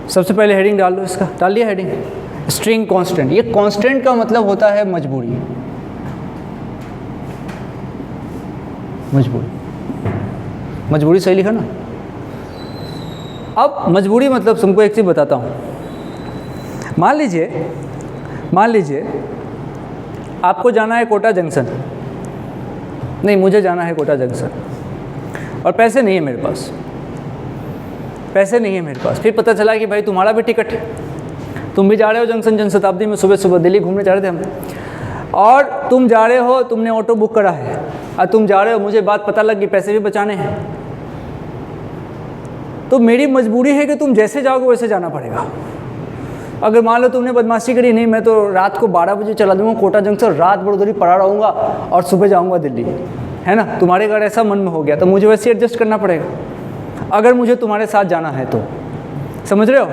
सबसे पहले हेडिंग डाल लो इसका, डाल लिया हेडिंग, स्ट्रिंग कांस्टेंट। ये कांस्टेंट का मतलब होता है मजबूरी, मजबूरी सही लिखा ना। अब मजबूरी मतलब तुमको एक चीज़ बताता हूँ। मान लीजिए आपको जाना है कोटा जंक्शन, नहीं मुझे जाना है कोटा जंक्शन और पैसे नहीं है मेरे पास, फिर पता चला कि भाई तुम्हारा भी टिकट है, तुम भी जा रहे हो जंक्शन जनशताब्दी में, सुबह सुबह दिल्ली घूमने जा रहे थे हम, और तुम जा रहे हो, तुमने ऑटो बुक करा है और तुम जा रहे हो, मुझे बात पता लग गई पैसे भी बचाने हैं, तो मेरी मजबूरी है कि तुम जैसे जाओगे वैसे जाना पड़ेगा। अगर मान लो तुमने बदमाशी करी, नहीं मैं तो रात को 12 बजे चला दूंगा कोटा जंक्शन, रात भर उधर ही पड़ा रहूँगा और सुबह जाऊँगा दिल्ली, है ना, तुम्हारे अगर ऐसा मन में हो गया तो मुझे वैसे एडजस्ट करना पड़ेगा, अगर मुझे तुम्हारे साथ जाना है तो। समझ रहे हो?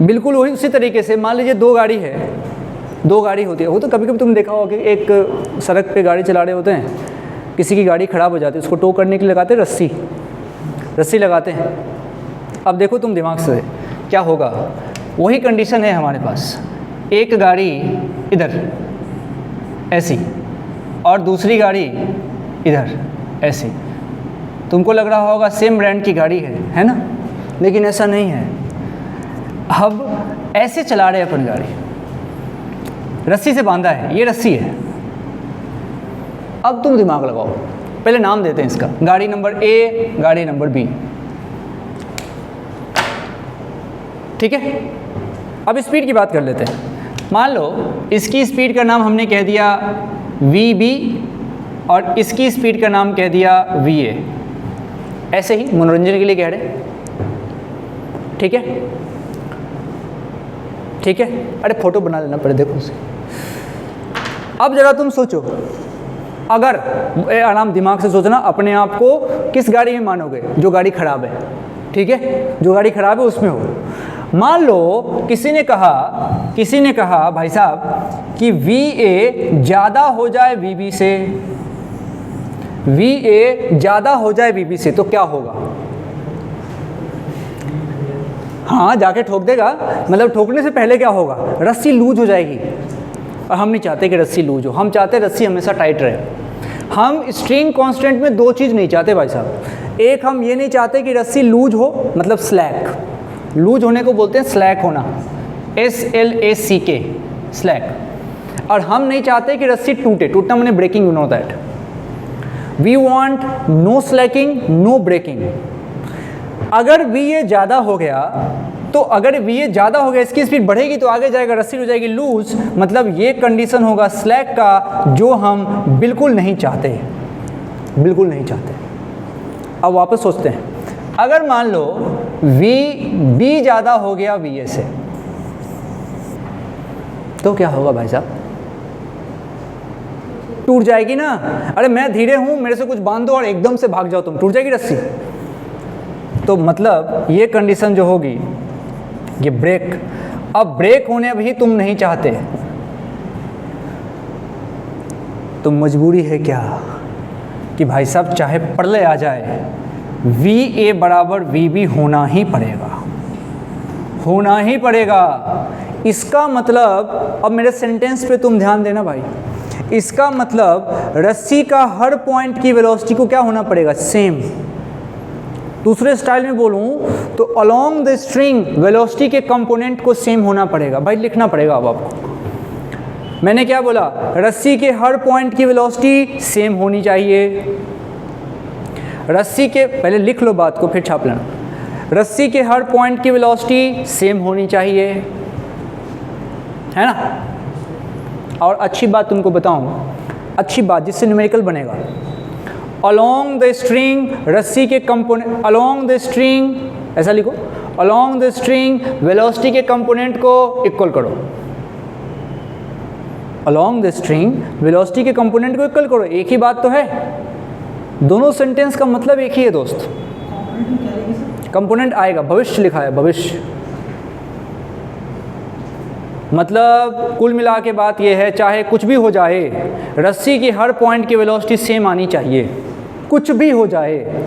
बिल्कुल वही उसी तरीके से मान लीजिए दो गाड़ी होती है, वो तो कभी कभी तुम देखा होगा कि एक सड़क पे गाड़ी चला रहे होते हैं, किसी की गाड़ी ख़राब हो जाती है, उसको टो करने के लिए लगाते हैं रस्सी लगाते हैं। अब देखो तुम दिमाग से क्या होगा, वही कंडीशन है हमारे पास, एक गाड़ी इधर ऐसी और दूसरी गाड़ी इधर ऐसी, तुमको लग रहा होगा सेम ब्रांड की गाड़ी है ना, लेकिन ऐसा नहीं है। अब ऐसे चला रहे अपन गाड़ी, रस्सी से बांधा है, ये रस्सी है। अब तुम दिमाग लगाओ, पहले नाम देते हैं इसका, गाड़ी नंबर ए, गाड़ी नंबर बी, ठीक है। अब स्पीड की बात कर लेते हैं। मान लो इसकी स्पीड का नाम हमने कह दिया VB और इसकी स्पीड का नाम कह दिया VA, ऐसे ही मनोरंजन के लिए कह रहे, ठीक है। अरे फोटो बना लेना पड़े, देखो उसे। अब जरा तुम सोचो, अगर आराम दिमाग से सोचना, अपने आप को किस गाड़ी में मानोगे, जो गाड़ी खराब है, ठीक है, जो गाड़ी खराब है उसमें हो। मान लो किसी ने कहा भाई साहब कि VA ज़्यादा हो जाए VB से, VA ज़्यादा हो जाए VB से, तो क्या होगा? हाँ जाके ठोक देगा, मतलब ठोकने से पहले क्या होगा, रस्सी लूज हो जाएगी, और हम नहीं चाहते कि रस्सी लूज हो, हम चाहते रस्सी हमेशा टाइट रहे। हम स्ट्रिंग कांस्टेंट में दो चीज़ नहीं चाहते भाई साहब, एक हम ये नहीं चाहते कि रस्सी लूज हो, मतलब स्लैक, लूज होने को बोलते हैं स्लैक होना, SLACK स्लैक, और हम नहीं चाहते कि रस्सी टूटना मैंने breaking, you know that, we want no slacking no breaking. अगर VA ज़्यादा हो गया, तो अगर VA ज़्यादा हो गया, इसकी स्पीड बढ़ेगी तो आगे जाएगा, रस्सी हो जाएगी लूज, मतलब ये कंडीशन होगा स्लैक का, जो हम बिल्कुल नहीं चाहते। अब वापस सोचते हैं, अगर मान लो VB ज़्यादा हो गया VA से, तो क्या होगा भाई साहब? टूट जाएगी ना। अरे मैं धीरे हूँ, मेरे से कुछ बांध दो और एकदम से भाग जाओ तुम, टूट जाएगी रस्सी। तो मतलब ये कंडीशन जो होगी, ये ब्रेक, अब ब्रेक होने भी तुम नहीं चाहते, तो मजबूरी है क्या कि भाई साहब चाहे प्रलय आ जाए, VA बराबर VB होना ही पड़ेगा। इसका मतलब, अब मेरे सेंटेंस पे तुम ध्यान देना भाई, इसका मतलब रस्सी का हर पॉइंट की वेलोसिटी को क्या होना पड़ेगा, सेम। दूसरे स्टाइल में बोलूं तो अलोंग द स्ट्रिंग वेलोसिटी के कंपोनेंट को सेम होना पड़ेगा। भाई लिखना पड़ेगा अब आपको, मैंने क्या बोला, रस्सी के हर पॉइंट की वेलोसिटी सेम होनी चाहिए। रस्सी के, पहले लिख लो बात को फिर छाप लेना, रस्सी के हर पॉइंट की वेलोसिटी सेम होनी चाहिए, है ना। और अच्छी बात तुमको बताऊं, अच्छी बात जिससे न्यूमेरिकल बनेगा, अलोंग द स्ट्रिंग रस्सी के कंपोनेंट, अलोंग द स्ट्रिंग, ऐसा लिखो, अलोंग द स्ट्रिंग वेलोसिटी के कंपोनेंट को इक्वल करो, अलोंग द स्ट्रिंग वेलोसिटी के कंपोनेंट को इक्वल करो। एक ही बात तो है, दोनों सेंटेंस का मतलब एक ही है दोस्त। कंपोनेंट आएगा, भविष्य लिखा है, भविष्य, मतलब कुल मिला के बात यह है, चाहे कुछ भी हो जाए, रस्सी की हर पॉइंट की वेलोसिटी सेम आनी चाहिए, कुछ भी हो जाए,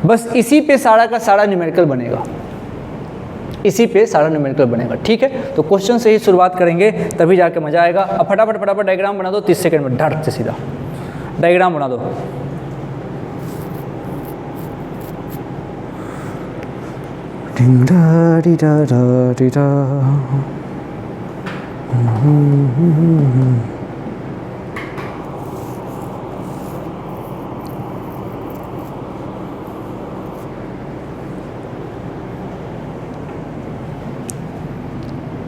बस इसी पे सारा का सारा न्यूमेरिकल बनेगा। इसी पे सारा न्यूमेरिकल बनेगा। ठीक है, तो क्वेश्चन से ही शुरुआत करेंगे, तभी जाके मजा आएगा। अब फटाफट डायग्राम बना दो 30 सेकंड में, धड़ से सीधा डायग्राम बना दो।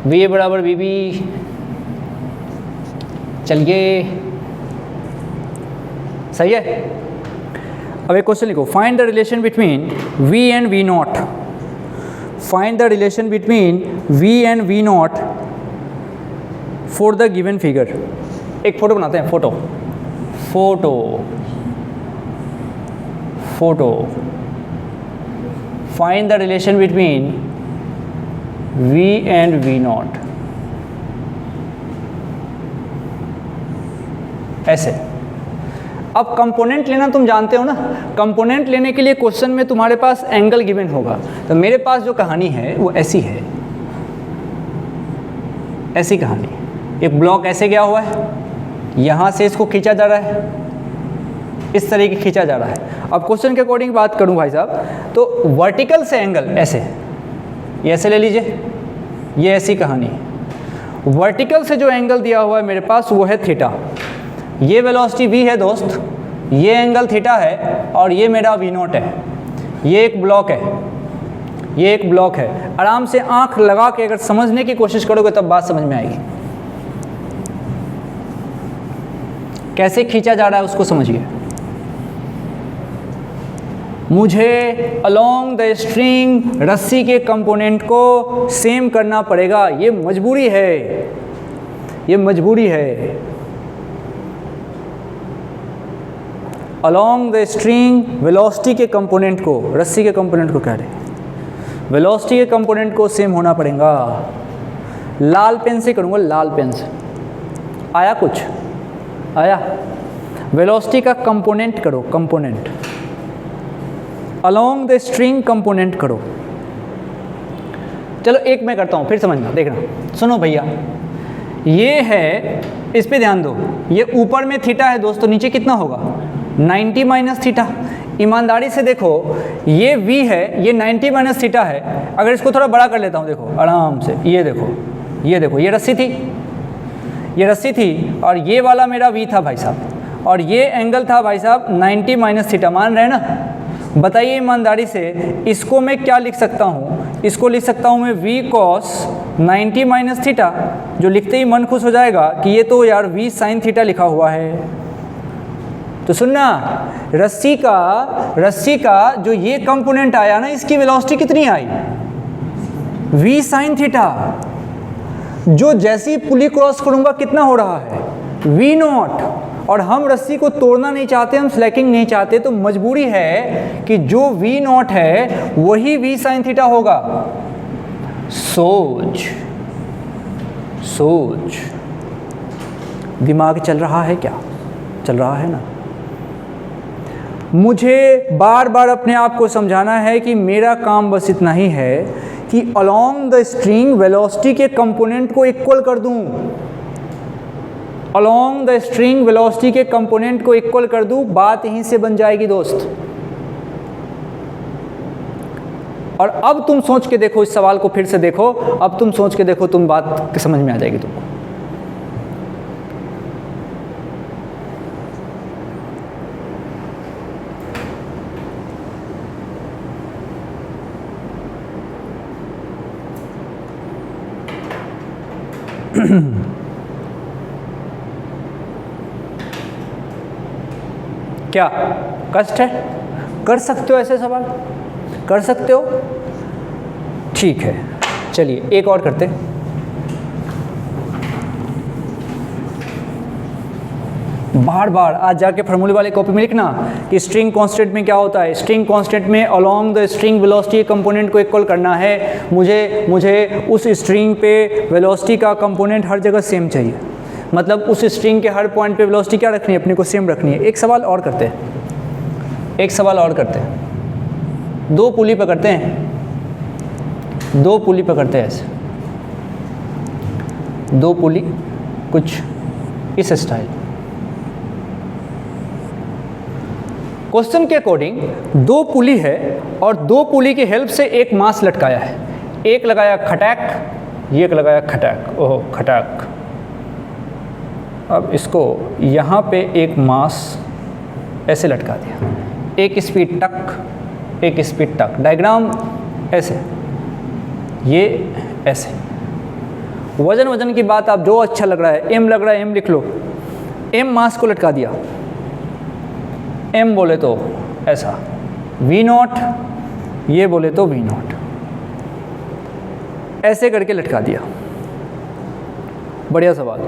वी बराबर वी बी, चलिए सही है। अब एक क्वेश्चन लिखो, find the relation between V and V naught. Find the relation between V and V naught for the given figure. एक फोटो बनाते हैं, photo photo photo find the relation between V and V naught, ऐसे। अब component लेना तुम जानते हो ना, कंपोनेंट लेने के लिए क्वेश्चन में तुम्हारे पास एंगल गिवन होगा। तो मेरे पास जो कहानी है वो ऐसी है, ऐसी कहानी। एक ब्लॉक ऐसे गया हुआ है, यहाँ से इसको खींचा जा रहा है, इस तरीके खींचा जा रहा है। अब क्वेश्चन के अकॉर्डिंग बात करूँ भाई साहब, तो वर्टिकल से एंगल ऐसे, ये ऐसे ले लीजिए, ये ऐसी कहानी। वर्टिकल से जो एंगल दिया हुआ है मेरे पास वो है थीटा। ये वेलोसिटी v है दोस्त, ये एंगल थीटा है, और ये मेरा v नॉट है। ये एक ब्लॉक है, ये एक ब्लॉक है। आराम से आंख लगा के अगर समझने की कोशिश करोगे तब बात समझ में आएगी। कैसे खींचा जा रहा है उसको समझिए। मुझे अलोंग द स्ट्रिंग रस्सी के कंपोनेंट को सेम करना पड़ेगा, ये मजबूरी है, ये मजबूरी है। अलोंग द स्ट्रिंग वेलोसिटी के कंपोनेंट को, रस्सी के कंपोनेंट को कह रहे हैं, वेलोसिटी के कंपोनेंट को सेम होना पड़ेगा। लाल पेन से करूँगा, लाल पेन से। आया कुछ? आया? वेलोसिटी का कंपोनेंट करो, component along the string component करो। चलो एक मैं करता हूँ, फिर समझना, देखना। सुनो भैया, ये है, इस पे ध्यान दो। ये ऊपर में थीटा है दोस्तों, नीचे कितना होगा? 90 माइनस थीटा। ईमानदारी से देखो, ये v है, ये 90 माइनस थीटा है। अगर इसको थोड़ा बड़ा कर लेता हूँ, देखो आराम से, ये देखो, ये देखो, ये रस्सी थी, ये रस्सी थी, और ये वाला मेरा v था भाई साहब, और ये एंगल था भाई साहब 90 माइनस थीटा। मान रहे हैं ना? बताइए ईमानदारी से, इसको मैं क्या लिख सकता हूँ? इसको लिख सकता हूँ मैं v cos 90 माइनस थीटा, जो लिखते ही मन खुश हो जाएगा कि ये तो यार v sin थीटा लिखा हुआ है। तो सुनना, रस्सी का जो ये कंपोनेंट आया ना, इसकी वेलोसिटी कितनी आई? v sin theta. जो जैसी पुली क्रॉस करूँगा कितना हो रहा है? v not. और हम रस्सी को तोड़ना नहीं चाहते, हम स्लैकिंग नहीं चाहते, तो मजबूरी है कि जो v नॉट है वही v sin थीटा होगा। सोच दिमाग चल रहा है क्या? चल रहा है ना? मुझे बार बार अपने आप को समझाना है कि मेरा काम बस इतना ही है कि अलोंग द स्ट्रिंग वेलोसिटी के कंपोनेंट को इक्वल कर दूं। अलोंग द स्ट्रिंग वेलोसिटी के कंपोनेंट को इक्वल कर दूं, बात यहीं से बन जाएगी दोस्त। और अब तुम सोच के देखो, इस सवाल को फिर से देखो, अब तुम सोच के देखो, तुम बात समझ में आ जाएगी तुमको। क्या कष्ट है? कर सकते हो ऐसे सवाल, कर सकते हो? ठीक है, चलिए एक और करते हैं। बार बार आज जाके फार्मूले वाले कॉपी में लिखना कि स्ट्रिंग कांस्टेंट में क्या होता है। स्ट्रिंग कांस्टेंट में along the string velocity component को इक्वल करना है। मुझे उस स्ट्रिंग पे वेलोसिटी का कंपोनेंट हर जगह सेम चाहिए, मतलब उस स्ट्रिंग के हर पॉइंट पे वेलोसिटी क्या रखनी है? अपने को सेम रखनी है। एक सवाल और करते हैं, एक सवाल और करते हैं। दो पुली पकड़ते हैं, दो पुली पकड़ते हैं ऐसे, दो पुली कुछ इस स्टाइल। क्वेश्चन के अकॉर्डिंग दो पुली है और दो पुली की हेल्प से एक मास लटकाया है, एक लगाया खटैक, ये एक लगाया खटैक, ओह खटैक। अब इसको यहाँ पे एक मास ऐसे लटका दिया, एक स्पीड टक, एक स्पीड टक, डायग्राम ऐसे, ये ऐसे। वजन की बात आप जो अच्छा लग रहा है, एम लग रहा है एम लिख लो, एम मास को लटका दिया, एम बोले तो ऐसा, वी नॉट ये बोले तो वी नॉट, ऐसे करके लटका दिया। बढ़िया सवाल।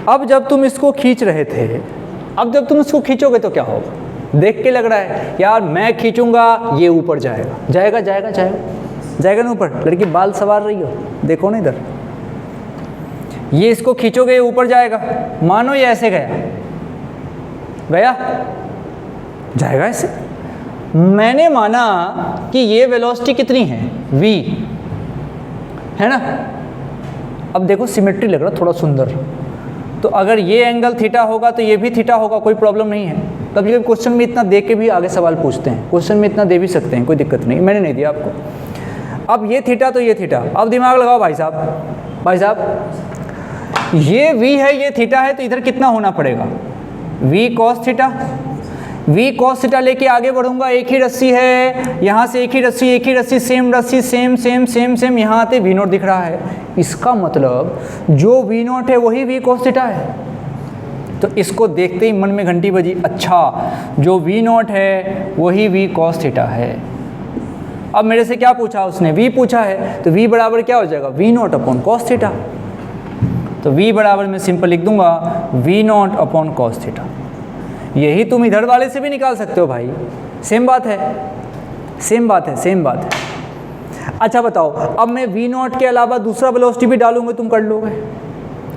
अब जब तुम इसको खींच रहे थे, अब जब तुम इसको खींचोगे तो क्या होगा? देख के लग रहा है यार मैं खींचूंगा ये ऊपर जाएगा, जाएगा जाएगा जाएगा जाएगा ना ऊपर। लड़की बाल सवार रही हो, देखो ना इधर, ये इसको खींचोगे ये ऊपर जाएगा। मानो ये ऐसे गया, गया जाएगा ऐसे। मैंने माना कि ये वेलोसिटी कितनी है v, है ना। अब देखो सिमेट्री लग रहा थोड़ा सुंदर, तो अगर ये एंगल थीटा होगा तो ये भी थीटा होगा, कोई प्रॉब्लम नहीं है। कभी कभी क्वेश्चन में इतना दे के भी आगे सवाल पूछते हैं, क्वेश्चन में इतना दे भी सकते हैं, कोई दिक्कत नहीं, मैंने नहीं दिया आपको। अब ये थीटा तो ये थीटा, अब दिमाग लगाओ भाई साहब, भाई साहब ये v है ये थीटा है, तो इधर कितना होना पड़ेगा v cos theta. v cos theta लेके आगे बढ़ूंगा, एक ही रस्सी है, यहाँ से एक ही रस्सी, एक ही रस्सी, सेम रस्सी, सेम सेम सेम सेम, यहाँ आते v नॉट दिख रहा है। इसका मतलब जो v नॉट है वही v cos थीटा है। तो इसको देखते ही मन में घंटी बजी, अच्छा जो v नॉट है वही v cos थीटा है। अब मेरे से क्या पूछा उसने, v पूछा है, तो v बराबर क्या हो जाएगा, v not upon cos theta. तो v बराबर मैं सिंपल लिख दूंगा v not upon cos theta. यही तुम इधर वाले से भी निकाल सकते हो भाई, सेम बात है, सेम बात है, सेम बात है। अच्छा बताओ, अब मैं v नॉट के अलावा दूसरा वेलोसिटी भी डालूंगा, तुम कर लोगे,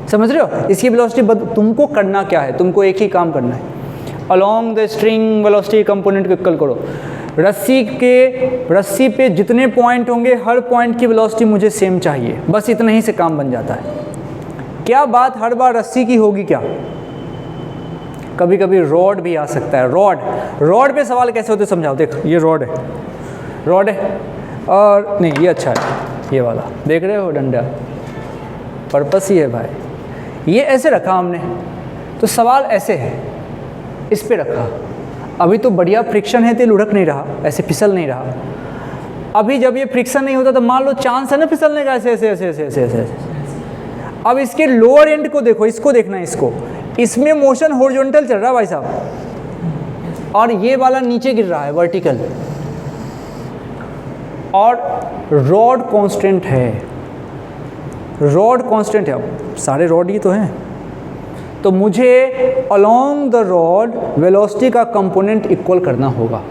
समझ रहे हो। इसकी वेलोसिटी तुमको करना क्या है, तुमको एक ही काम करना है, along the string velocity component को इक्वल करो। रस्सी पे जितने पॉइंट होंगे हर पॉइंट की वेलोसिटी मुझे सेम चाहिए, बस इतना ही से काम बन जाता है। क्या बात हर बार रस्सी की होगी क्या, कभी कभी रॉड भी आ सकता है। रॉड पे सवाल कैसे होते समझाओ। देखो ये रॉड है और नहीं ये अच्छा है, ये वाला देख रहे हो डंडा, पर्पस ही है भाई, ये ऐसे रखा हमने, तो सवाल ऐसे है, इस पे रखा। अभी तो बढ़िया फ्रिक्शन है तो लुढ़क नहीं रहा, ऐसे फिसल नहीं रहा। अभी जब ये फ्रिक्शन नहीं होता तो मान लो चांस है ना फिसलने का, ऐसे ऐसे ऐसे ऐसे ऐसे ऐसे। अब इसके लोअर एंड को देखो, इसको देखना है, इसको, इसमें मोशन हॉरिजॉन्टल चल रहा है भाई साहब, और ये वाला नीचे गिर रहा है वर्टिकल, और रॉड कांस्टेंट है, रॉड कांस्टेंट है। अब सारे रॉड ही तो हैं, तो मुझे अलोंग द रॉड वेलोसिटी का कंपोनेंट इक्वल करना होगा,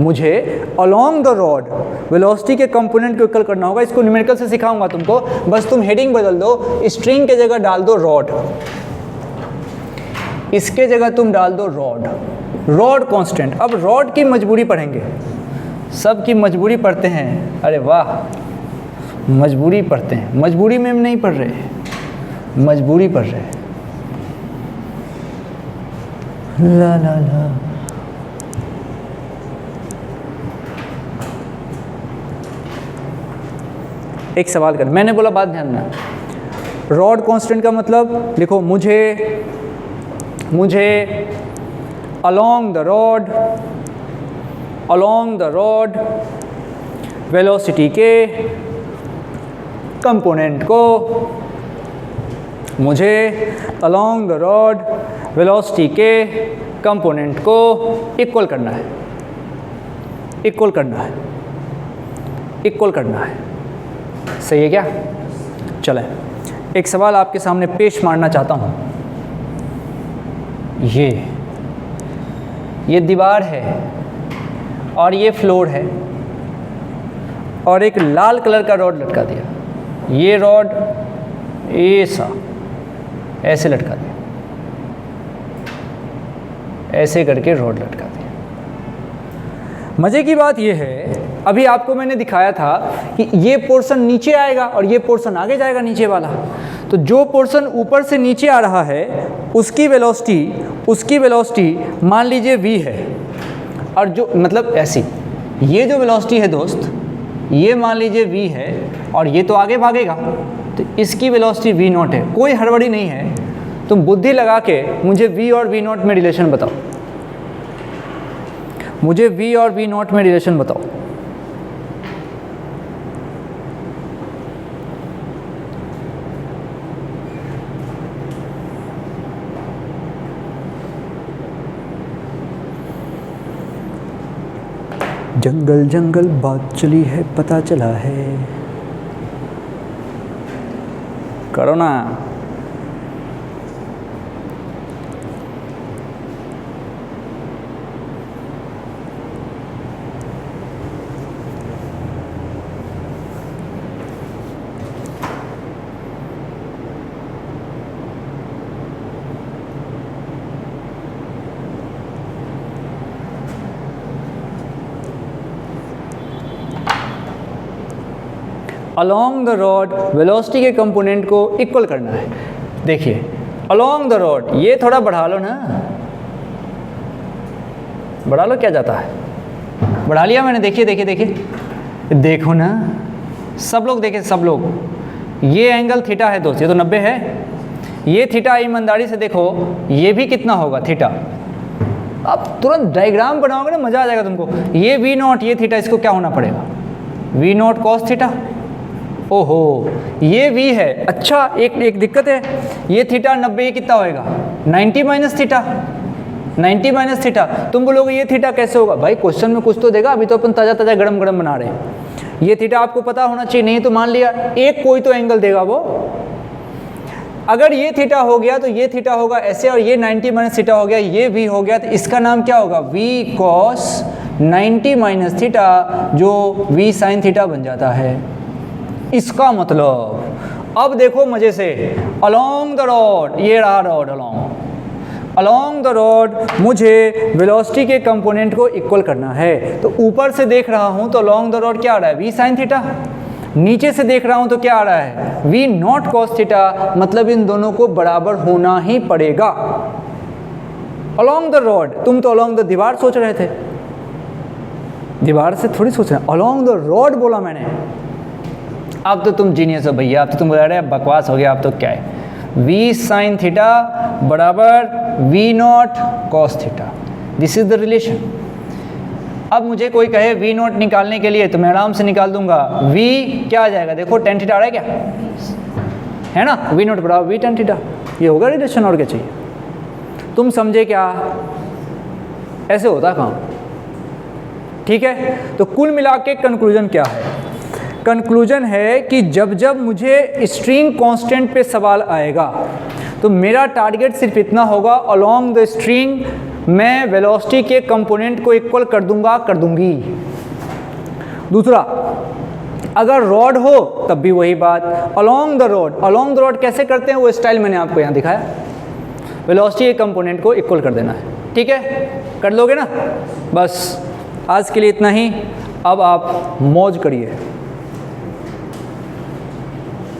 मुझे अलोंग द रॉड वेलोसिटी के कंपोनेंट को इक्वल करना होगा। इसको न्यूमेरिकल से सिखाऊंगा तुमको, बस तुम हेडिंग बदल दो, स्ट्रिंग के जगह डाल दो रॉड, इसके जगह तुम डाल दो रॉड कांस्टेंट। अब रॉड की मजबूरी पढ़ेंगे, सब की मजबूरी पढ़ते हैं, अरे वाह मजबूरी पढ़ते हैं, मजबूरी में नहीं पढ़ रहे, मजबूरी पढ़ रहे, ला ला ला। एक सवाल कर, मैंने बोला बात ध्यान देना, रॉड कांस्टेंट का मतलब लिखो, मुझे अलोंग द रॉड वेलोसिटी के कंपोनेंट को, मुझे अलोंग द रॉड वेलोसिटी के कंपोनेंट को इक्वल करना है, इक्वल करना है। सही है क्या? चले एक सवाल आपके सामने पेश मारना चाहता हूँ। ये दीवार है और ये फ्लोर है और एक लाल कलर का रॉड लटका दिया। ये रॉड ऐसा ऐसे लटका दिया, ऐसे करके रॉड लटका दिया। मज़े की बात यह है, अभी आपको मैंने दिखाया था कि ये पोर्शन नीचे आएगा और ये पोर्शन आगे जाएगा नीचे वाला। तो जो पोर्शन ऊपर से नीचे आ रहा है उसकी वेलोसिटी मान लीजिए v है, और जो मतलब ऐसी ये जो वेलोसिटी है दोस्त, ये मान लीजिए v है और ये तो आगे भागेगा, तो इसकी वेलोसिटी v0 है। कोई हड़बड़ी नहीं है, तुम बुद्धि लगा के मुझे v और v0 में रिलेशन बताओ, मुझे v और v0 में रिलेशन बताओ। जंगल जंगल बात चली है, पता चला है, करो ना। अलोंग द रॉड वेलोसिटी के कंपोनेंट को इक्वल करना है। देखिए अलोंग द रॉड, ये थोड़ा बढ़ा लो ना, बढ़ा लो, क्या जाता है, बढ़ा लिया मैंने। देखिए देखिए देखिए, देखो ना, सब लोग देखें, सब लोग, ये एंगल थीटा है दोस्त, ये तो 90 है। ये थीटा ईमानदारी से देखो, ये भी कितना होगा थीटा। अब तुरंत डायग्राम बनाओगे ना, मज़ा आ जाएगा तुमको। ये v0, ये थीटा, इसको क्या होना पड़ेगा, v0 cos थीटा। ओहो, ये v है। अच्छा, एक दिक्कत है, ये थीटा 90, ये कितना होएगा 90 माइनस थीटा, 90 माइनस थीटा। तुम बोलोगे ये थीटा कैसे होगा, भाई क्वेश्चन में कुछ तो देगा, अभी तो अपन ताज़ा ताज़ा गरम गरम बना रहे हैं। ये थीटा आपको पता होना चाहिए, नहीं तो मान लिया एक कोई तो एंगल देगा वो। अगर ये थीटा हो गया तो ये थीटा होगा ऐसे, और ये 90 माइनस थीटा हो गया, ये v हो गया, तो इसका नाम क्या होगा, v cos 90 माइनस थीटा, जो v sin थीटा बन जाता है। इसका मतलब अब देखो मजे से, अलोंग द रॉड, ये रहा रॉड, अलोंग द रॉड मुझे वेलोसिटी के कंपोनेंट को इक्वल करना है। तो ऊपर से देख रहा हूं तो अलोंग द रॉड क्या आ रहा है, v sin थीटा। नीचे से देख रहा हूं तो क्या आ रहा है, v0 cos थीटा। मतलब इन दोनों को बराबर होना ही पड़ेगा। अलोंग द रॉड, तुम तो अलोंग द दीवार सोच रहे थे, दीवार से थोड़ी सोच रहे, अलोंग द रॉड बोला मैंने। अब तो तुम जीनियस हो भैया, अब तो तुम बोल रहे हैं बकवास हो गया, अब तो क्या है, v sin थीटा बराबर v0 cos theta, this is the relation. अब मुझे कोई कहे v0 निकालने के लिए, तो मैं आराम से निकाल दूंगा। v क्या आ जाएगा, देखो tan थीटा आ रहा है क्या, है ना, v0 बराबर v tan थीटा। ये होगा रिलेशन, और क्या चाहिए। तुम समझे क्या, ऐसे होता काम, ठीक है। तो कुल मिला के कंक्लूजन क्या है, कंक्लूजन है कि जब जब मुझे स्ट्रिंग कांस्टेंट पे सवाल आएगा तो मेरा टारगेट सिर्फ इतना होगा, अलोंग द स्ट्रिंग मैं वेलोसिटी के कंपोनेंट को इक्वल कर दूंगा, कर दूंगी। दूसरा, अगर रॉड हो तब भी वही बात, अलोंग द रॉड कैसे करते हैं वो स्टाइल मैंने आपको यहाँ दिखाया, वेलोसिटी के कंपोनेंट को इक्वल कर देना है। ठीक है, कर लोगे ना। बस आज के लिए इतना ही, अब आप मौज करिए।